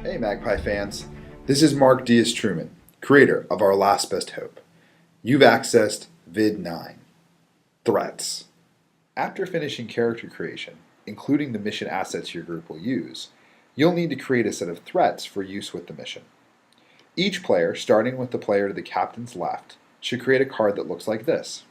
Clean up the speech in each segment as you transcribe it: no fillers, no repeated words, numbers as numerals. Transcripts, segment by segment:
Hey Magpie fans, this is Mark Diaz Truman, creator of Our Last Best Hope. You've accessed Vid 9, Threats. After finishing character creation, including the mission assets your group will use, you'll need to create a set of threats for use with the mission. Each player, starting with the player to the captain's left, should create a card that looks like this.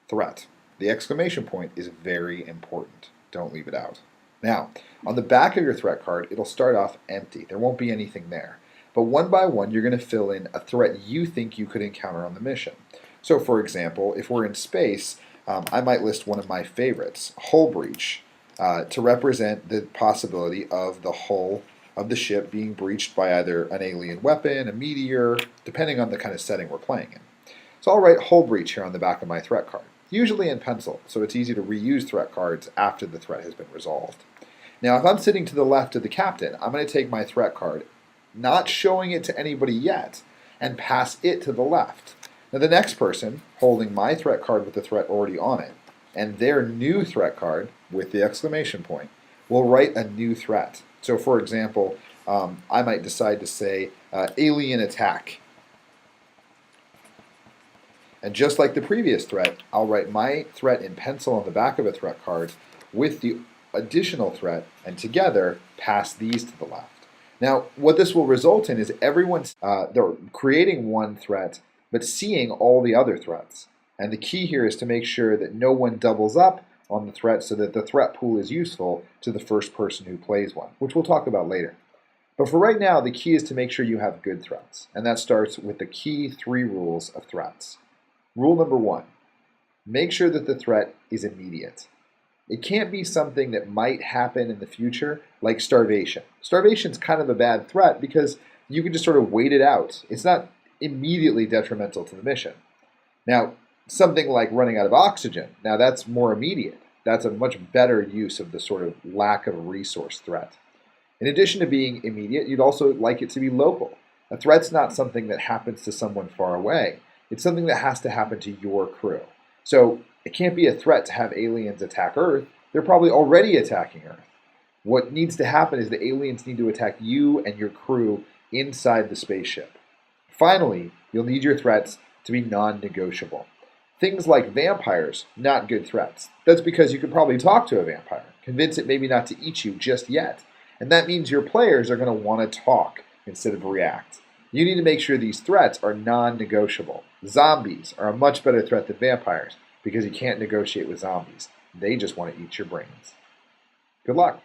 Threat. The exclamation point is very important. Don't leave it out. Now, on the back of your threat card, it'll start off empty. There won't be anything there. But one by one, you're going to fill in a threat you think you could encounter on the mission. So, for example, if we're in space, I might list one of my favorites, Hull Breach, to represent the possibility of the hull of the ship being breached by either an alien weapon, a meteor, depending on the kind of setting we're playing in. So I'll write Hull Breach here on the back of my threat card, usually in pencil, so it's easy to reuse threat cards after the threat has been resolved. Now, if I'm sitting to the left of the captain, I'm going to take my threat card, not showing it to anybody yet, and pass it to the left. Now, the next person, holding my threat card with the threat already on it, and their new threat card, with the exclamation point, will write a new threat. So, for example, I might decide to say, alien attack. And just like the previous threat, I'll write my threat in pencil on the back of a threat card with the additional threat, and together pass these to the left. Now, what this will result in is everyone's they're creating one threat, but seeing all the other threats. And the key here is to make sure that no one doubles up on the threat so that the threat pool is useful to the first person who plays one, which we'll talk about later. But for right now, the key is to make sure you have good threats. And that starts with the key 3 rules of threats. Rule number 1, make sure that the threat is immediate. It can't be something that might happen in the future, like starvation. Starvation's kind of a bad threat because you can just sort of wait it out. It's not immediately detrimental to the mission. Now, something like running out of oxygen, now that's more immediate. That's a much better use of the sort of lack of a resource threat. In addition to being immediate, you'd also like it to be local. A threat's not something that happens to someone far away. It's something that has to happen to your crew. So it can't be a threat to have aliens attack Earth. They're probably already attacking Earth. What needs to happen is the aliens need to attack you and your crew inside the spaceship. Finally, you'll need your threats to be non-negotiable. Things like vampires, not good threats. That's because you could probably talk to a vampire, convince it maybe not to eat you just yet. And that means your players are going to want to talk instead of react. You need to make sure these threats are non-negotiable. Zombies are a much better threat than vampires because you can't negotiate with zombies. They just want to eat your brains. Good luck.